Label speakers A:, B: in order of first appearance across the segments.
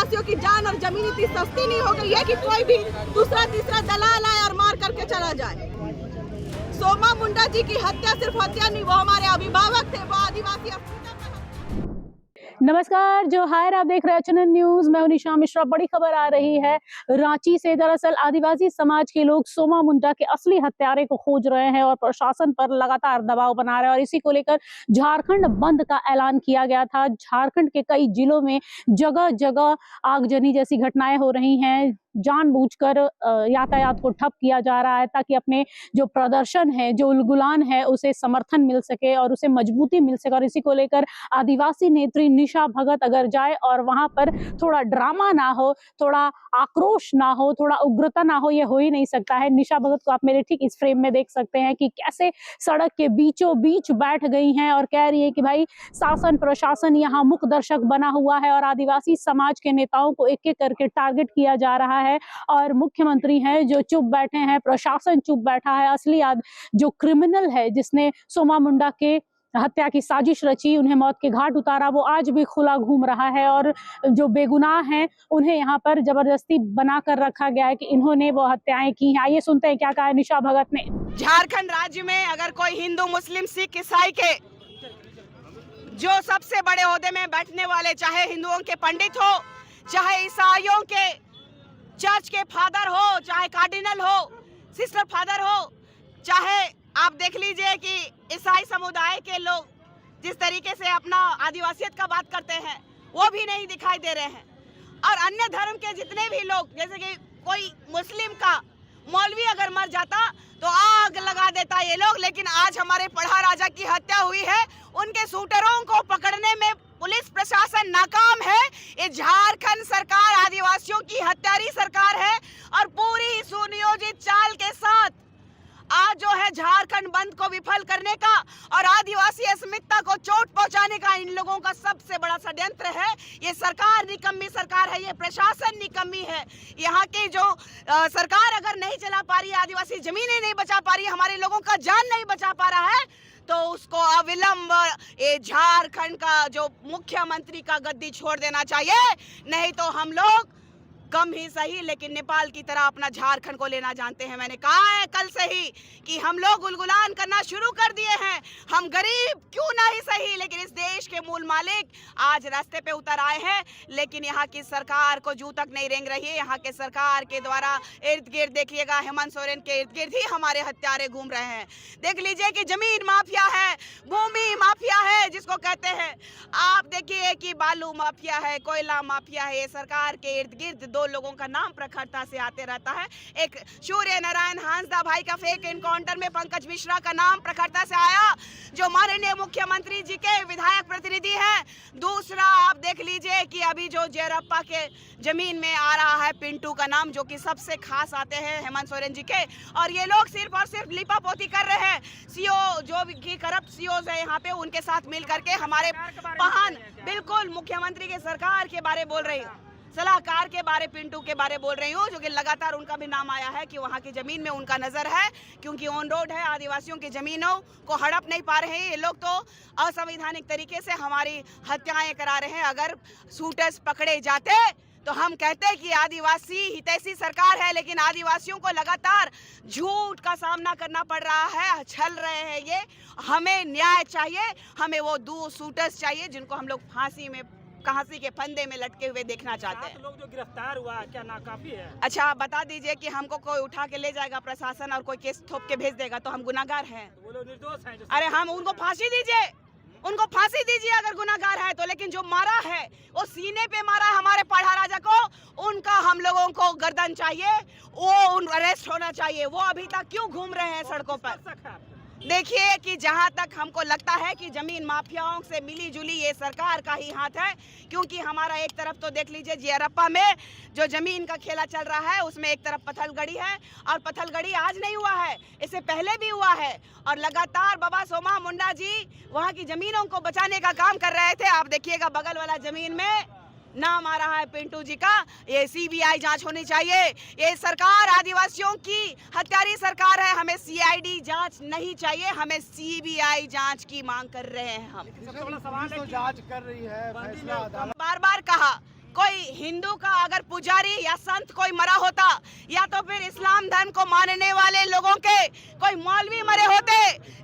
A: आदिवासियों की जान और जमीन इतनी सस्ती नहीं हो गई है कि कोई भी दूसरा तीसरा दलाल आए और मार करके चला जाए। सोमा मुंडा जी की हत्या सिर्फ हत्या नहीं, वो हमारे अभिभावक थे, वो आदिवासी।
B: नमस्कार, जो हायर आप देख रहे हैं चैनल न्यूज, मैं हूं निशा मिश्रा। बड़ी खबर आ रही है रांची से। दरअसल आदिवासी समाज के लोग सोमा मुंडा के असली हत्यारे को खोज रहे हैं और प्रशासन पर लगातार दबाव बना रहे हैं और इसी को लेकर झारखंड बंद का ऐलान किया गया था। झारखंड के कई जिलों में जगह जगह आगजनी जैसी घटनाएं हो रही हैं। जानबूझकर यातायात को ठप किया जा रहा है ताकि अपने जो प्रदर्शन है, जो उलगुलान है, उसे समर्थन मिल सके और उसे मजबूती मिल सके। और इसी को लेकर आदिवासी नेत्री निशा भगत अगर जाए और वहां पर थोड़ा ड्रामा ना हो, थोड़ा आक्रोश ना हो, थोड़ा उग्रता ना हो, ये हो ही नहीं सकता है। निशा भगत को आप मेरे ठीक इस फ्रेम में देख सकते हैं कि कैसे सड़क के बीचों बीच बैठ गई हैं और कह रही है कि भाई शासन प्रशासन यहाँ मुख्य दर्शक बना हुआ है और आदिवासी समाज के नेताओं को एक एक करके टारगेट किया जा रहा है और मुख्यमंत्री हैं जो चुप बैठे हैं, प्रशासन चुप बैठा है। असली जो क्रिमिनल है जिसने सोमा मुंडा के हत्या की साजिश रची, उन्हें मौत के घाट उतारा, वो आज भी खुला घूम रहा है और जो बेगुनाह हैं उन्हें यहाँ पर जबरदस्ती बना कर रखा गया है कि इन्होंने वो हत्याएं की हैं। आइए सुनते हैं क्या कहा निशा भगत ने।
A: झारखंड राज्य में अगर कोई हिंदू मुस्लिम सिख ईसाई के जो सबसे बड़े ओहदे में बैठने वाले, चाहे हिंदुओं के पंडित हो, चाहे ईसाइयों के चर्च के फादर हो, चाहे कार्डिनल हो, सिस्टर फादर हो, चाहे आप देख लीजिए कि ईसाई समुदाय के लोग जिस तरीके से अपना आदिवासियत का बात करते हैं वो भी नहीं दिखाई दे रहे हैं। और अन्य धर्म के जितने भी लोग, जैसे कि कोई मुस्लिम का मौलवी अगर मर जाता तो आग लगा देता ये लोग, लेकिन आज हमारे पढ़ा राजा की हत्या हुई है, उनके शूटरों को पकड़ने में पुलिस प्रशासन नाकाम है। ये झारखंड सरकार आदिवासियों की हत्यारी सरकार है और पूरी सुनियोजित चाल के साथ आज जो है झारखंड बंद को विफल करने का और आदिवासी अस्मिता को चोट पहुंचाने का इन लोगों का सबसे बड़ा षड्यंत्र है। ये सरकार निकम्मी सरकार है, ये प्रशासन निकम्मी है। यहाँ की जो सरकार अगर नहीं चला पा रही है, आदिवासी जमीनें नहीं बचा पा रही है, हमारे लोगों का जान नहीं बचा पा रहा है, तो उसको अविलंब ये झारखंड का जो मुख्यमंत्री का गद्दी छोड़ देना चाहिए। नहीं तो हम लोग कम ही सही लेकिन नेपाल की तरह अपना झारखंड को लेना जानते हैं। मैंने कहा है कल से ही कि हम लोग गुलगुलान करना शुरू कर दिए हैं। हम गरीब क्यों ना ही सही, लेकिन इस देश के मूल मालिक आज रास्ते पे उतर आए हैं। लेकिन यहाँ की सरकार को जू तक नहीं रेंग रही है। यहाँ के सरकार के द्वारा इर्द गिर्द देखिएगा, हेमंत सोरेन के इर्द गिर्द ही हमारे हत्यारे घूम रहे हैं। देख लीजिए कि जमीन माफिया है, भूमि माफिया है जिसको कहते हैं। आप देखिए कि बालू माफिया है, कोयला माफिया है। ये सरकार के इर्द गिर्द दो लोगों का नाम प्रखरता से आते रहता है। एक सूर्य नारायण हांसदा भाई का फेक एनकाउंटर में पंकज मिश्रा का नाम प्रखरता से आया, जो माननीय मुख्यमंत्री जी के विधायक प्रतिनिधि हैं। दूसरा आप देख लीजिए कि अभी जो जेरप्पा के जमीन में आ रहा है पिंटू का नाम, जो कि सबसे खास आते हैं हेमंत सोरेन जी के। और ये लोग सिर्फ और सिर्फ लिपापोती कर रहे हैं। सीओ जो भी करप्ट सीओज है यहाँ पे, उनके साथ मिल करके हमारे पहान बिल्कुल मुख्यमंत्री के सरकार के बारे बोल रही हूँ, सलाहकार के बारे, पिंटू के बारे बोल रही हूँ, जो कि लगातार उनका भी नाम आया है कि वहाँ की जमीन में उनका नजर है, क्योंकि ऑन रोड है। आदिवासियों की जमीनों को हड़प नहीं पा रहे हैं ये लोग, तो असंवैधानिक तरीके से हमारी हत्याएं करा रहे हैं। अगर शूटर्स पकड़े जाते तो हम कहते कि आदिवासी हितैषी सरकार है, लेकिन आदिवासियों को लगातार झूठ का सामना करना पड़ रहा है, छल रहे हैं ये। हमें न्याय चाहिए, हमें वो दो शूटर्स चाहिए जिनको हम लोग फांसी में, कहासी के फंदे में लटके हुए देखना चाहते हैं।
C: लोग जो गिरफ्तार हुआ क्या नाकाफी है?
A: अच्छा बता दीजिए कि हमको कोई उठा के ले जाएगा प्रशासन और कोई केस थोप के भेज देगा तो हम गुनाहगार हैं?
C: तो वो लोग निर्दोष हैं।
A: अरे हम उनको फांसी दीजिए, उनको फांसी दीजिए अगर गुनाहगार है तो। लेकिन जो मारा है वो सीने पे मारा है हमारे पढ़ा राजा को, उनका हम लोगों को गर्दन चाहिए, वो अरेस्ट होना चाहिए। वो अभी तक क्यों घूम रहे हैं सड़कों पर? देखिए कि जहां तक हमको लगता है कि जमीन माफियाओं से मिली जुली ये सरकार का ही हाथ है, क्योंकि हमारा एक तरफ तो देख लीजिए जेरप्पा में जो जमीन का खेला चल रहा है, उसमें एक तरफ पत्थलगड़ी है, और पत्थलगड़ी आज नहीं हुआ है, इससे पहले भी हुआ है। और लगातार बाबा सोमा मुंडा जी वहाँ की जमीनों को बचाने का काम कर रहे थे। आप देखिएगा बगल वाला जमीन में नाम आ रहा है पिंटू जी का। ये सीबीआई जांच होनी चाहिए। ये सरकार आदिवासियों की हत्यारी सरकार है। हमें सीआईडी जांच नहीं चाहिए, हमें सीबीआई जांच की मांग कर रहे हैं हम।
C: सबसे बड़ा सवाल है
D: तो जांच कर रही है, फैसला अदालत।
A: बार बार कहा कोई हिंदू का अगर पुजारी या संत कोई मरा होता, या तो फिर इस्लाम धर्म को मानने वाले लोगों के कोई मौलवी मरे होते,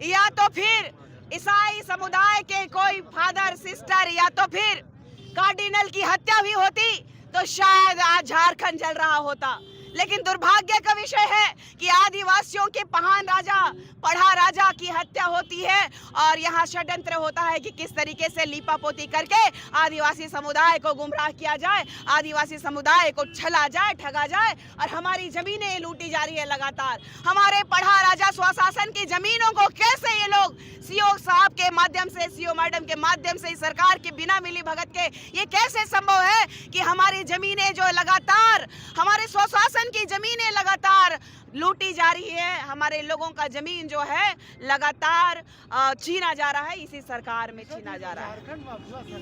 A: या तो फिर ईसाई समुदाय के कोई फादर सिस्टर या तो फिर कार्डिनल की हत्या भी होती, तो शायद आज झारखंड जल रहा होता। लेकिन दुर्भाग्य का विषय है कि आदिवासियों के महान राजा पढ़ा राजा की हत्या होती है और यहाँ षड्यंत्र होता है कि किस तरीके से लीपापोती करके आदिवासी समुदाय को गुमराह किया जाए, आदिवासी समुदाय को छला जाए, ठगा जाए और हमारी जमीनें लूटी जा रही है लगातार। हमारे पढ़ा राजा स्वशासन की जमीनों को कैसे ये लोग सीओ साहब के माध्यम से, सीओ मैडम के माध्यम से, सरकार के बिना मिली भगत के, ये कैसे संभव है कि हमारी जमीनें जो लगातार, हमारे स्वशासन की जमीनें लगातार लूटी जा रही है, हमारे लोगों का जमीन जो है लगातार छीना जा रहा है, इसी सरकार में छीना जा रहा है।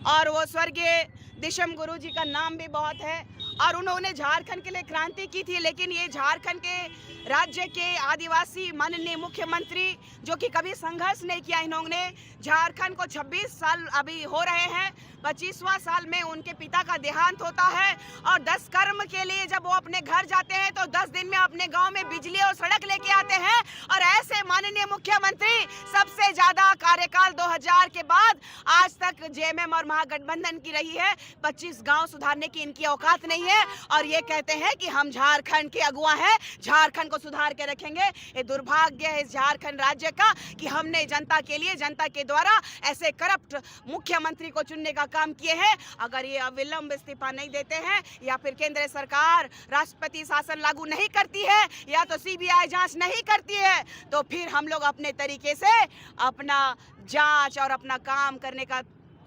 A: और वो स्वर्गीय दिशम गुरु जी का नाम भी बहुत है और उन्होंने झारखंड के लिए क्रांति की थी, लेकिन ये झारखंड के राज्य के आदिवासी माननीय मुख्यमंत्री जो कि कभी संघर्ष नहीं किया, इन्होंने झारखंड को 26 साल अभी हो रहे हैं, 25वां साल में उनके पिता का देहांत होता है और 10 कर्म के लिए जब वो अपने घर जाते हैं तो 10 दिन में अपने गांव में बिजली और सड़क लेके आते हैं। और ऐसे माननीय मुख्यमंत्री सबसे ज्यादा कार्यकाल 2000 के बाद आज तक जेएमएम और महागठबंधन की रही है, 25 गांव सुधारने की इनकी औकात नहीं है और ये कहते हैं कि हम झारखंड के अगुआ हैं, झारखंड को सुधार के रखेंगे। ये दुर्भाग्य है इस झारखंड राज्य का कि हमने जनता के लिए, जनता के द्वारा ऐसे करप्ट मुख्यमंत्री को चुनने का काम किए हैं। अगर ये अविलंब इस्तीफा नहीं देते हैं या फिर केंद्र सरकार राष्ट्रपति शासन लागू नहीं करती है या तो सीबीआई जांच नहीं करती है, तो फिर हम लोग अपने तरीके से अपना जांच और अपना काम करने का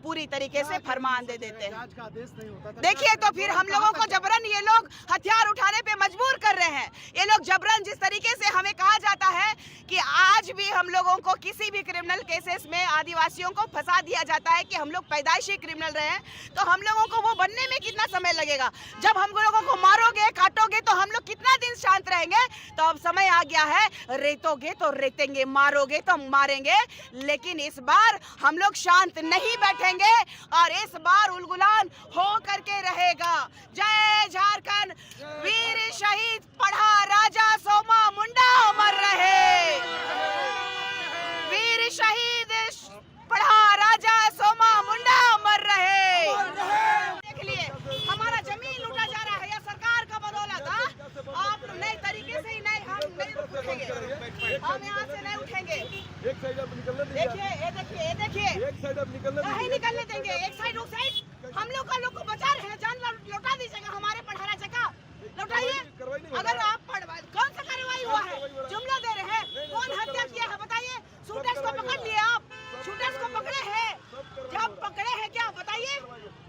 A: पूरी तरीके से फरमान दे देते हैं। देखिए तो फिर हम लोगों को जबरन ये लोग हथियार उठाने पे मजबूर कर रहे हैं। ये लोग जबरन, जिस तरीके से हमें कहा जाता है कि आज भी हम लोगों को किसी भी क्रिमिनल केसेस में आदिवासियों को फंसा दिया जाता है कि हम लोग पैदाइशी क्रिमिनल रहे हैं, तो हम लोगों को वो बनने में कितना समय लगेगा। जब हम लोगों को मारोगे, काटोगे तो हम लोग कितना दिन शांत रहेंगे। तो अब समय आ गया है, रेतोगे तो रेतेंगे, मारोगे तो मारेंगे, लेकिन इस बार हम लोग शांत नहीं बैठेंगे और इस बार उलगुलान हो करके रहेगा। जय झारखंड, वीर शहीद पढ़ा राजा सोमा मुंडा अमर रहे। वीर शहीद पढ़ा राजा सोमा मुंडा अमर रहे। देख लिए हमारा जमीन लूटा जा रहा है या सरकार का बदौलत। आप नए तरीके से ही नहीं, हम नहीं उठेंगे, हम यहाँ से नहीं उठेंगे।
D: एक साइड आप निकलने दीजिए।
A: देखिए ये देखिए, ये देखिए,
D: एक साइड आप निकलने
A: नहीं
D: दीजिए।
A: निकलने देंगे, एक साइड उस साइड। हम लोग का लोग को बचा रहे हैं, जान लौटा दीजिएगा हमारे पढ़ारा जगह लौटाइए। अगर आप कौन सा कार्रवाई हुआ है, जुमला दे रहे हैं, कौन हत्या किया है बताइए। शूटर्स को पकड़ लिए आप, शूटर्स को पकड़े हैं, जब पकड़े हैं क्या बताइए।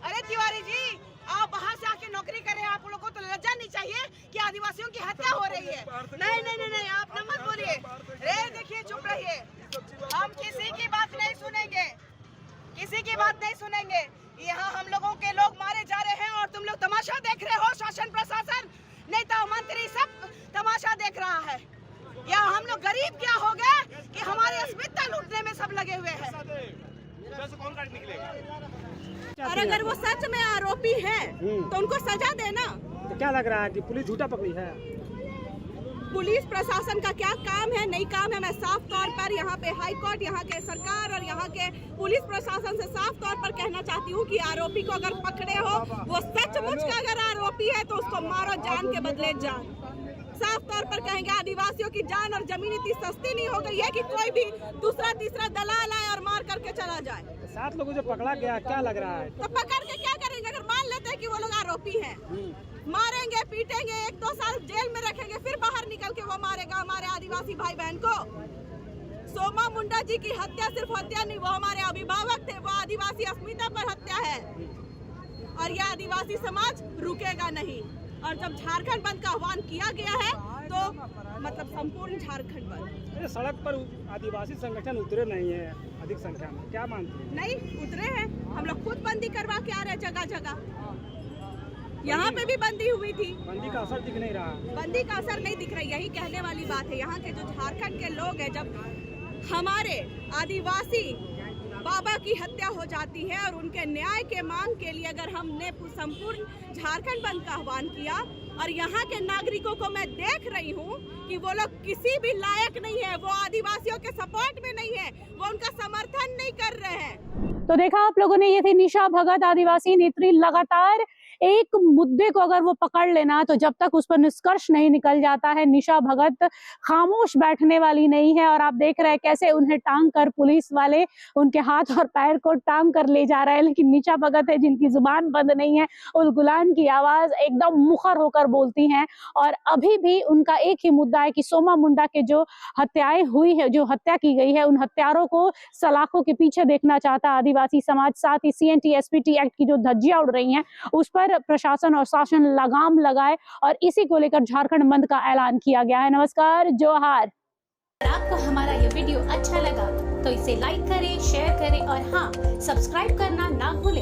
A: अरे तिवारी जी, आप बाहर से आके नौकरी कर रहे हैं, आप लोगों को तो लज्जा नहीं चाहिए कि आदिवासियों की हत्या हो रही है। नहीं नहीं नहीं नहीं, आप न मत बोलिए। रे देखिए, चुप रहिए, हम किसी की बात नहीं सुनेंगे, किसी की बात नहीं सुनेंगे। यहाँ हम लोगों के लोग मारे जा रहे हैं और तुम लोग तमाशा देख रहे हो। शासन प्रशासन, नेता मंत्री सब तमाशा देख रहा है। या हम लोग गरीब क्या हो गए कि हमारी अस्मिता लूटने में सब लगे हुए हैं। और अगर वो सच में आरोपी है तो उनको सजा देना।
C: तो क्या लग रहा है कि पुलिस झूठा पकड़ी है?
E: पुलिस प्रशासन का क्या काम है, नहीं काम है। मैं साफ तौर पर यहाँ पे हाई कोर्ट, यहाँ के सरकार और यहाँ के पुलिस प्रशासन से साफ तौर पर कहना चाहती हूँ कि आरोपी को अगर पकड़े हो, वो सचमुच का अगर आरोपी है तो उसको मारो, जान के बदले जान। साफ तौर पर कहेंगे, आदिवासियों की जान और जमीन इतनी सस्ती नहीं हो गई है कि कोई भी दूसरा तीसरा दलाल आए और मार करके चला जाए।
C: 7 लोगों को जो पकड़ा गया, क्या लग रहा है?
E: तो पकड़ के क्या करेंगे? अगर मान लेते हैं कि वो लोग आरोपी हैं, मारेंगे, पीटेंगे, 1-2 साल जेल में रखेंगे, फिर बाहर निकल के वो मारेगा हमारे आदिवासी भाई बहन को। सोमा मुंडा जी की हत्या सिर्फ हत्या नहीं, वो हमारे अभिभावक थे, वो आदिवासी अस्मिता पर हत्या है और यह आदिवासी समाज रुकेगा नहीं। और जब झारखंड बंद का आह्वान किया गया है तो मतलब संपूर्ण झारखंड बंद।
C: ये सड़क पर आदिवासी संगठन उतरे नहीं है अधिक संख्या में, क्या मानते हैं?
E: नहीं उतरे हैं, हम लोग खुद बंदी करवा के आ रहे हैं जगह जगह। यहाँ पे भी बंदी हुई थी,
C: बंदी का असर दिख नहीं रहा।
E: बंदी का असर नहीं दिख रहा, यही कहने वाली बात है। यहाँ के जो झारखंड के लोग हैं, जब हमारे आदिवासी बाबा की हत्या हो जाती है और उनके न्याय के मांग के लिए अगर हमने संपूर्ण झारखंड बंद का आह्वान किया और यहाँ के नागरिकों को मैं देख रही हूँ कि वो लोग किसी भी लायक नहीं है, वो आदिवासियों के सपोर्ट में नहीं है, वो उनका समर्थन नहीं कर रहे हैं।
B: तो देखा आप लोगों ने, ये थी निशा भगत, आदिवासी नेत्री। लगातार एक मुद्दे को अगर वो पकड़ लेना तो जब तक उस पर निष्कर्ष नहीं निकल जाता है, निशा भगत खामोश बैठने वाली नहीं है। और आप देख रहे हैं कैसे उन्हें टांग कर पुलिस वाले उनके हाथ और पैर को टांग कर ले जा रहे हैं, लेकिन निशा भगत है जिनकी जुबान बंद नहीं है। उस गुलाम की आवाज एकदम मुखर होकर बोलती हैं और अभी भी उनका एक ही मुद्दा है कि सोमा मुंडा के जो हत्याएं हुई है, जो हत्या की गई है, उन हत्यारों को सलाखों के पीछे देखना चाहता आदिवासी समाज। साथ ही CNT SPT एक्ट की जो धज्जियां उड़ रही हैं उस पर प्रशासन और शासन लगाम लगाए और इसी को लेकर झारखंड बंद का ऐलान किया गया है। नमस्कार, जोहार।
F: अगर आपको हमारा ये वीडियो अच्छा लगा तो इसे लाइक करें, शेयर करें और हाँ, सब्सक्राइब करना ना भूलें